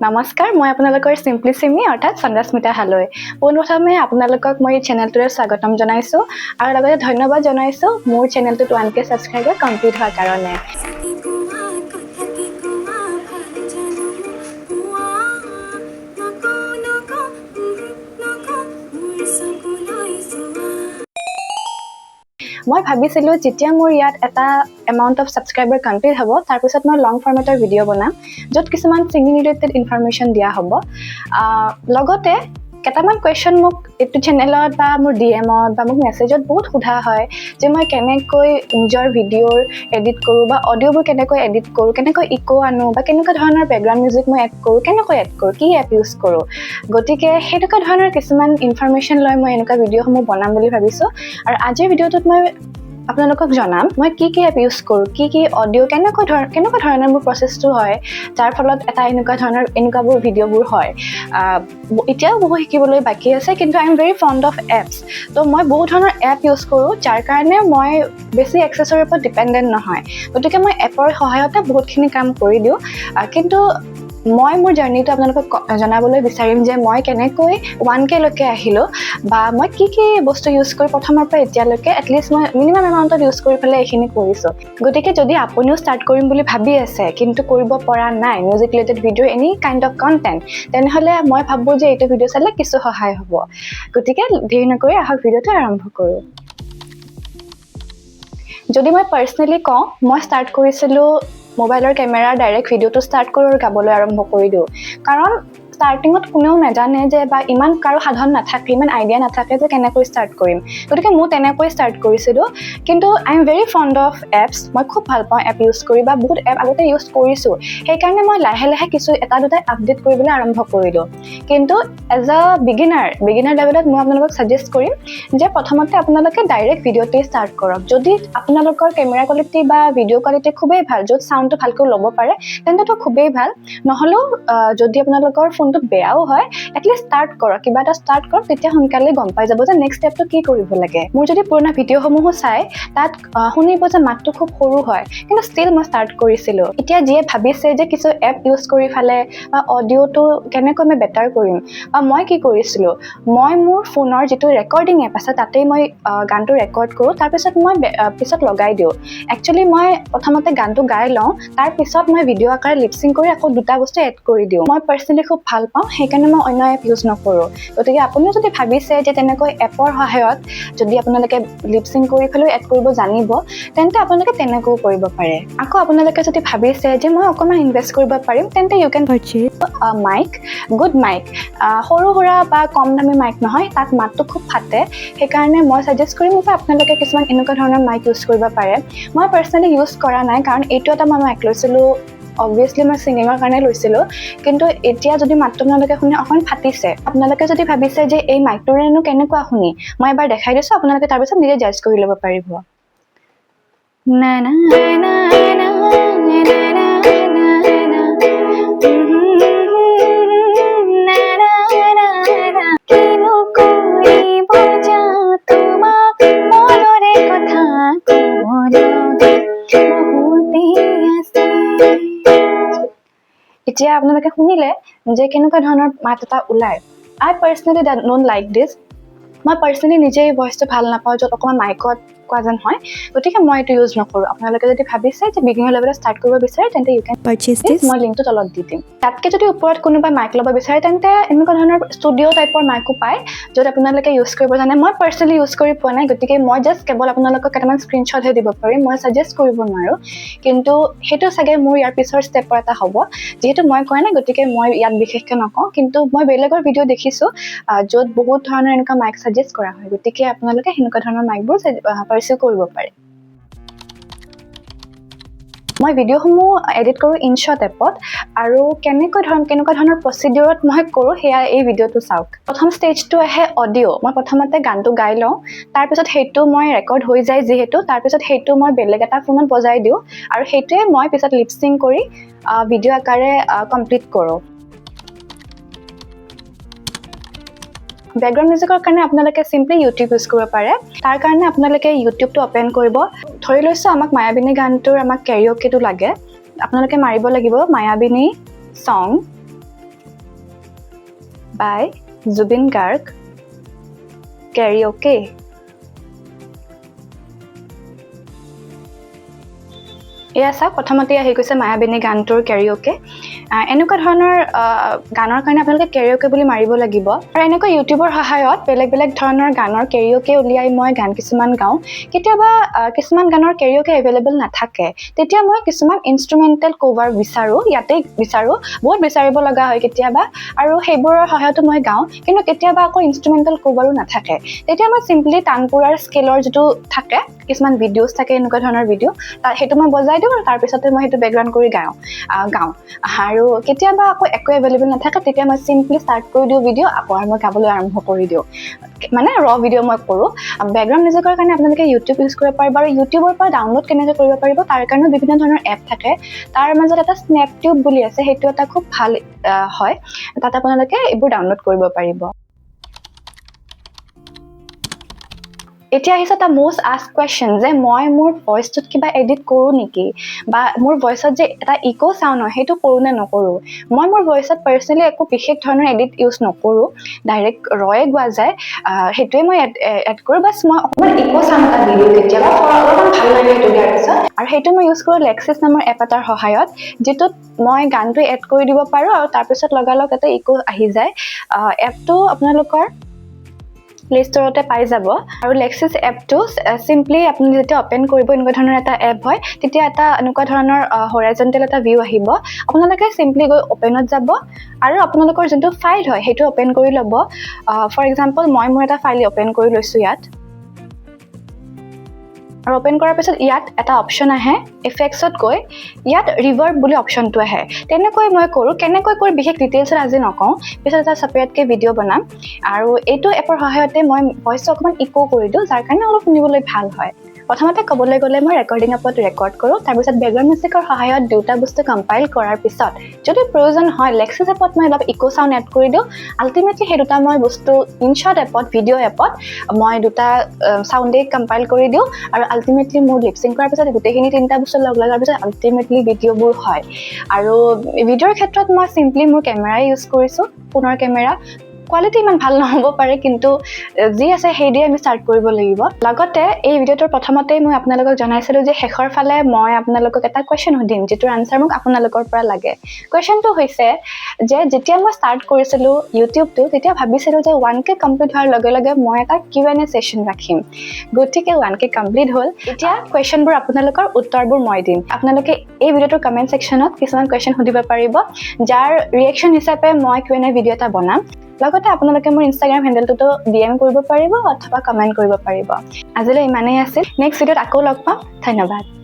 নমস্কাৰ মই আপোনালোকৰ সিম্পলিছিমি অৰ্থাৎ চন্দাস্মিতা হালৈ পোনপ্ৰথমে আপোনালোকক মই চেনেলটোৰে স্বাগতম জনাইছো আৰু লগতে ধন্যবাদ জনাইছো মোৰ চেনেলটো 1K সাবস্ক্ৰাইবাৰ কমপ্লিট হোৱাৰ কাৰণে মই ভাবিছিলো যেতিয়া মোৰ ইয়াত এটা এমাউন্ট অফ সাবস্ক্ৰাইবাৰ কমপ্লিট হ'ব তাৰ পিছত মই লং ফৰ্মেটৰ ভিডিঅ' বনাম য'ত কিছুমান সিঙ্গিং ৰিলেটেড ইনফৰমেশ্যন দিয়া হ'ব লগতে কেইটামান কোৱেশ্চন মোক এইটো চেনেলত বা মোৰ ডিএমত বা মোক মেছেজত বহুত সোধা হয় যে মই কেনেকৈ নিজৰ ভিডিঅ'ৰ এডিট কৰোঁ বা অডিঅ'বোৰ কেনেকৈ এডিট কৰোঁ কেনেকৈ ইকো আনো বা কেনেকুৱা ধৰণৰ বেকগ্ৰাউণ্ড মিউজিক মই এড কৰোঁ কেনেকৈ এড কৰোঁ কি এপ ইউজ কৰোঁ গতিকে সেইটোকা ধৰণৰ কিছুমান ইনফৰমেশ্যন লৈ মই এনেকুৱা ভিডিঅ'সমূহ বনাম বুলি ভাবিছোঁ আৰু আজিৰ ভিডিঅ'টোত মই আপোনালোকক জনাম মই কি এপ ইউজ কৰোঁ কি অডিঅ' কেনেকুৱা ধৰণৰ মোৰ প্ৰচেছটো হয় যাৰ ফলত এটা এনেকুৱাবোৰ ভিডিঅ'বোৰ হয় এতিয়াও বহু শিকিবলৈ বাকী আছে কিন্তু I am very fund of apps তো মই বহুত ধৰণৰ এপ ইউজ কৰোঁ যাৰ কাৰণে মই বেছি এক্সেছৰ ওপৰত ডিপেণ্ডেণ্ট নহয় গতিকে মই এপৰ সহায়তে বহুতখিনি কাম কৰি দিওঁ কিন্তু মই মোৰ জাৰ্নিটো আপোনালোকক জনাবলৈ বিচাৰিম যে মই কেনেকৈ 1K লৈকে আহিলোঁ বা মই কি বস্তু ইউজ কৰি প্ৰথমৰ পৰা এতিয়ালৈকে এটলিষ্ট মই মিনিমাম এমাউণ্টত ইউজ কৰি পেলাই এইখিনি কৰিছোঁ গতিকে যদি আপুনিও ষ্টাৰ্ট কৰিম বুলি ভাবি আছে কিন্তু কৰিব পৰা নাই music related video' any kind of content তেনেহ'লে মই ভাবোঁ যে এইটো ভিডিঅ' চালে কিছু সহায় হ'ব গতিকে দেৰি নকৰি আহক ভিডিঅ'টো আৰম্ভ কৰোঁ যদি মই পাৰ্চনেলি কওঁ মই ষ্টাৰ্ট কৰিছিলোঁ মোবাইলৰ কেমেৰাৰ ডাইৰেক্ট ভিডিঅ'টো ষ্টাৰ্ট কৰোঁ আৰু গাবলৈ আৰম্ভ কৰি দিওঁ কাৰণ ষ্টাৰ্টিঙত কোনেও নাজানে যে বা ইমান কাৰো সাধন নাথাকে ইমান আইডিয়া নাথাকে যে কেনেকৈ ষ্টাৰ্ট কৰিম গতিকে মই তেনেকৈ ষ্টাৰ্ট কৰিছিলোঁ কিন্তু I am very fund of apps মই খুব ভাল পাওঁ এপ ইউজ কৰি বা বহুত এপ আগতে ইউজ কৰিছোঁ সেইকাৰণে মই লাহে লাহে কিছু এটা দুটা আপডেট কৰিবলৈ আৰম্ভ কৰিলোঁ কিন্তু এজ আ বিগিনাৰ লেভেলত মই আপোনালোকক ছাজেষ্ট কৰিম যে প্ৰথমতে আপোনালোকে ডাইৰেক্ট ভিডিঅ'তে ষ্টাৰ্ট কৰক যদি আপোনালোকৰ কেমেৰা কোৱালিটি বা ভিডিঅ' কোৱালিটি খুবেই ভাল য'ত চাউণ্ডটো ভালকৈ ল'ব পাৰে তেন্তেতো খুবেই ভাল নহ'লেও যদি আপোনালোকৰ ফোনটো বেয়াও হয় এটলিষ্ট ষ্টাৰ্ট কৰক কিবা এটা ষ্টাৰ্ট কৰক তেতিয়া সোনকালে গম পাই যাব যে নেক্সট ষ্টেপটো কি কৰিব লাগে মোৰ যদি পুৰণা ভিডিঅ'সমূহো চাই তাত শুনিব যে মাতটো খুব সৰু হয় কিন্তু ষ্টিল মই ষ্টাৰ্ট কৰিছিলোঁ এতিয়া যিয়ে ভাবিছে যে কিছু এপ ইউজ কৰি ফালে বা অডিঅ'টো কেনেকৈ মই বেটাৰ কৰিম বা মই কি কৰিছিলোঁ মই মোৰ ফোনৰ যিটো ৰেকৰ্ডিং এপ আছে তাতেই মই গানটো ৰেকৰ্ড কৰোঁ তাৰপিছত মই পিছত লগাই দিওঁ একচুৱেলি মই প্ৰথমতে গানটো গাই লওঁ তাৰপিছত মই ভিডিঅ' আকাৰে লিপচিং কৰি আকৌ দুটা বস্তু এড কৰি দিওঁ মই পাৰ্চনেলি খুব ভাল পাওঁ সেইকাৰণে মই অন্য এপ ইউজ নকৰোঁ গতিকে আপুনিও যদি ভাবিছে যে তেনেকৈ এপৰ সহায়ত যদি আপোনালোকে লিপচিং কৰি পেলাই এড কৰিব জানিব তেন্তে আপোনালোকে তেনেকৈও কৰিব পাৰে আকৌ আপোনালোকে যদি ভাবিছে যে মই অকণমান ইনভেষ্ট কৰিব পাৰিম তেন্তে ইউ কেন পাৰ্চেজ মাইক গুড মাইক সৰু সুৰা বা কম দামী মাইক নহয় তাত মাতটো খুব ফাটে সেইকাৰণে মই ছাজেষ্ট কৰিম যে আপোনালোকে কিছুমান এনেকুৱা ধৰণৰ মাইক ইউজ কৰিব পাৰে মই পাৰ্চনেলি ইউজ কৰা নাই কাৰণ এইটো এটা মই মাইক লৈছিলোঁ অবভিয়াছলি মই ছিংগিঙৰ কাৰণে লৈছিলোঁ কিন্তু এতিয়া যদি মাতটো আপোনালোকে শুনি অকণ ফাটিছে আপোনালোকে যদি ভাবিছে যে এই মাইকটোৰেনো কেনেকুৱা শুনি মই এবাৰ দেখাই দিছোঁ আপোনালোকে তাৰপিছত নিজে জাজ কৰি ল'ব পাৰিব না না না না এতিয়া আপোনালোকে শুনিলে যে কেনেকুৱা ধৰণৰ মাত এটা ওলায় আই পাৰ্চনেলি ডোন্ট লাইক দিছ মই পাৰ্চনেলি নিজে এই ভইচটো ভাল নাপাওঁ য'ত অকণমান মাইকত কোৱা যেন হয় গতিকে মই এইটো ইউজ নকৰোঁ আপোনালোকে যদি ভাবিছে যে বিগিনাৰ লেভেলত ষ্টাৰ্ট কৰিব বিচাৰে তেন্তে ইউ কেন পাৰ্চেজ দিছ মই লিংকটো তলত দি দিম তাতকৈ যদি ওপৰত কোনোবা মাইক ল'ব বিচাৰে তেন্তে এনেকুৱা ধৰণৰ ষ্টুডিঅ' টাইপৰ মাইকো পায় য'ত আপোনালোকে ইউজ কৰিব জানে মই পাৰ্চনেলি ইউজ কৰি পোৱা নাই গতিকে মই জাষ্ট কেৱল আপোনালোকক কেইটামান স্ক্ৰীনশ্বটহে দিব পাৰিম মই ছাজেষ্ট কৰিব নোৱাৰোঁ কিন্তু সেইটো চাগে মোৰ ইয়াৰ পিছৰ ষ্টেপৰ এটা হ'ব যিহেতু মই কোৱা নাই গতিকে মই ইয়াত বিশেষকৈ নকওঁ কিন্তু মই বেলেগৰ ভিডিঅ' দেখিছোঁ য'ত বহুত ধৰণৰ এনেকুৱা মাইক ছাজেষ্ট কৰা হয় গতিকে আপোনালোকে সেনেকুৱা ধৰণৰ মাইকবোৰ পাৰ্চিউ কৰিব পাৰে মই ভিডিঅ'সমূহ এডিট কৰোঁ ইনশ্বট এপত আৰু কেনেকুৱা ধৰণৰ প্ৰচিডিউৰত মই কৰোঁ সেয়া এই ভিডিঅ'টো চাওক প্ৰথম ষ্টেজটো আহে অডিঅ' মই প্ৰথমতে গানটো গাই লওঁ তাৰপিছত সেইটো মই ৰেকৰ্ড হৈ যায় যিহেতু তাৰপিছত সেইটো মই বেলেগ এটা ফোনত বজাই দিওঁ আৰু সেইটোৱে মই পিছত লিপচিং কৰি ভিডিঅ' আকাৰে কমপ্লিট কৰোঁ বেকগ্ৰাউণ্ড মিউজিকৰ কাৰণে আপোনালোকে চিম্পলি ইউটিউব ইউজ কৰিব পাৰে তাৰ কাৰণে আপোনালোকে ইউটিউবটো অপেন কৰিব ধৰি লৈছোঁ আমাক মায়াবিনী গানটোৰ আমাক কেৰিঅ'কেটো লাগে আপোনালোকে মাৰিব লাগিব মায়াবিনী song by Zubeen Garg, Karaoke. এয়া চাওক প্ৰথমতে আহি গৈছে মায়াবিনী গানটোৰ কেৰিঅকে এনেকুৱা ধৰণৰ গানৰ কাৰণে আপোনালোকে কেৰিঅকে বুলি মাৰিব লাগিব আৰু এনেকুৱা ইউটিউবৰ সহায়ত বেলেগ বেলেগ ধৰণৰ গানৰ কেৰিঅকে উলিয়াই মই গান কিছুমান গাওঁ কেতিয়াবা কিছুমান গানৰ কেৰিঅকে এভেইলেবল নাথাকে তেতিয়া মই কিছুমান ইনষ্ট্ৰুমেণ্টেল কভাৰ বিচাৰোঁ ইয়াতে বিচাৰোঁ বহুত বিচাৰিব লগা হয় কেতিয়াবা আৰু সেইবোৰৰ সহায়তো মই গাওঁ কিন্তু কেতিয়াবা আকৌ ইনষ্ট্ৰুমেণ্টেল কভাৰো নাথাকে তেতিয়া মই চিম্পলি তানপুৰাৰ স্কেলৰ যিটো থাকে কিছুমান ভিডিঅ'জ থাকে এনেকুৱা ধৰণৰ ভিডিঅ' সেইটো মই বজাই দিওঁ আৰু তাৰপিছতে মই সেইটো বেকগ্ৰাউণ্ড কৰি গাওঁ আৰু কেতিয়াবা আকৌ একো এভেইলেবল নাথাকে তেতিয়া মই চিম্পলি ষ্টাৰ্ট কৰি দিওঁ ভিডিঅ' আকৌ আৰু মই গাবলৈ আৰম্ভ কৰি দিওঁ মানে ভিডিঅ' মই কৰোঁ বেকগ্ৰাউণ্ড মিউজিকৰ কাৰণে আপোনালোকে ইউটিউব ইউজ কৰিব পাৰিব আৰু ইউটিউবৰ পৰা ডাউনলোড কেনেকৈ কৰিব পাৰিব তাৰ কাৰণেও বিভিন্ন ধৰণৰ এপ থাকে তাৰ মাজত এটা স্নেপটিউব বুলি আছে সেইটো এটা খুব ভাল হয় তাত আপোনালোকে এইবোৰ ডাউনলোড কৰিব পাৰিব এতিয়া আহিছে এটা মোষ্ট আস্ক কুৱেশ্যন যে মই মোৰ ভইচটোত কিবা এডিট কৰোঁ নেকি বা মোৰ ভইচত যে এটা ইকো চাউণ্ড হয় সেইটো কৰোঁ নে নকৰোঁ মই মোৰ ভইচত পাৰ্চনেলি একো বিশেষ ধৰণৰ এডিট ইউজ নকৰোঁ ডাইৰেক্ট ৰয়ে গোৱা যায় সেইটোৱে মই এড কৰোঁ বাছ মই অকণমান ইকো চাউণ্ড এটা দি দিওঁ কেতিয়াবা অলপমান ভাল লাগে সেইটো দিয়াৰ পিছত আৰু সেইটো মই ইউজ কৰোঁ লেক্সিছ নামৰ এপ এটাৰ সহায়ত যিটোত মই গানটো এড কৰি দিব পাৰোঁ আৰু তাৰপিছত লগালগ এটা ইকো আহি যায় এপটো আপোনালোকৰ প্লে ষ্টৰতে পাই যাব আৰু লেক্সিছ এপটো চিম্পলি আপুনি যেতিয়া অপেন কৰিব এনেকুৱা ধৰণৰ এটা এপ হয় তেতিয়া এটা এনেকুৱা ধৰণৰ হৰাইজণ্টেল এটা ভিউ আহিব আপোনালোকে চিম্পলি গৈ অপেনত যাব আৰু আপোনালোকৰ যোনটো ফাইল হয় সেইটো অপেন কৰি ল'ব ফৰ এক্সাম্পল মই মোৰ এটা ফাইল অপেন কৰি লৈছোঁ ইয়াত আৰু অপেন কৰাৰ পিছত ইয়াত এটা অপশ্যন আহে ইফেক্টছত গৈ ইয়াত ৰিভাৰ্ব বুলি অপশ্যনটো আহে তেনেকৈ মই কৰোঁ কেনেকৈ কৰি বিশেষ ডিটেইলছত আজি নকওঁ পিছত এটা ছেপাৰেটকৈ ভিডিঅ' বনাম আৰু এইটো এপৰ সহায়তে মই ভইচটো অকণমান ইকো কৰি দিওঁ যাৰ কাৰণে অলপ শুনিবলৈ ভাল হয় প্ৰথমতে ক'বলৈ গ'লে মই ৰেকৰ্ডিং এপত ৰেকৰ্ড কৰোঁ তাৰপিছত বেকগ্ৰাউণ্ড মিউজিকৰ সহায়ত দুটা বস্তু কম্পাইল কৰাৰ পিছত যদি প্ৰয়োজন হয় লেক্সিছ এপত মই অলপ ইকো চাউণ্ড এড কৰি দিওঁ আল্টিমেটলি সেই দুটা মই বস্তু ইনশ্বট এপত ভিডিঅ' এপত মই দুটা চাউণ্ডেই কম্পাইল কৰি দিওঁ আৰু আল্টিমেটলি মোৰ লিপচিং কৰাৰ পিছত গোটেইখিনি তিনিটা বস্তু লগ লগাৰ পিছত আল্টিমেটলি ভিডিঅ'বোৰ হয় আৰু ভিডিঅ'ৰ ক্ষেত্ৰত মই চিম্পলি মোৰ কেমেৰাই ইউজ কৰিছোঁ ফোনৰ কেমেৰা কোৱালিটি ইমান ভাল নহ'ব পাৰে কিন্তু যি আছে সেই দিয়ে আমি ষ্টাৰ্ট কৰিব লাগিব লগতে এই ভিডিঅ'টোৰ প্ৰথমতেই মই আপোনালোকক জনাইছিলোঁ যে শেষৰ ফালে মই আপোনালোকক এটা কুৱেশ্যন সুধিম যিটোৰ আনচাৰ মোক আপোনালোকৰ পৰা লাগে কুৱেশ্যনটো হৈছে যে যেতিয়া মই ষ্টাৰ্ট কৰিছিলোঁ ইউটিউবটো তেতিয়া ভাবিছিলোঁ যে 1K কমপ্লিট হোৱাৰ লগে লগে মই এটা Q&A ছেশ্যন ৰাখিম গতিকে 1K কমপ্লিট হ'ল এতিয়া কুৱেশ্যনবোৰ আপোনালোকৰ উত্তৰবোৰ মই দিম আপোনালোকে এই ভিডিঅ'টোৰ কমেণ্ট ছেকশ্যনত কিছুমান কুৱেশ্যন সুধিব পাৰিব যাৰ ৰিয়েকশ্যন হিচাপে মই Q&A ভিডিঅ' এটা বনাম লগতে আপোনালোকে মোৰ ইনষ্টাগ্ৰাম হেণ্ডেলটোতো DM কৰিব পাৰিব অথবা কমেণ্ট কৰিব পাৰিব আজিলৈ ইমানেই আছিল নেক্সট ভিডিঅ'ত আকৌ লগ পাম ধন্যবাদ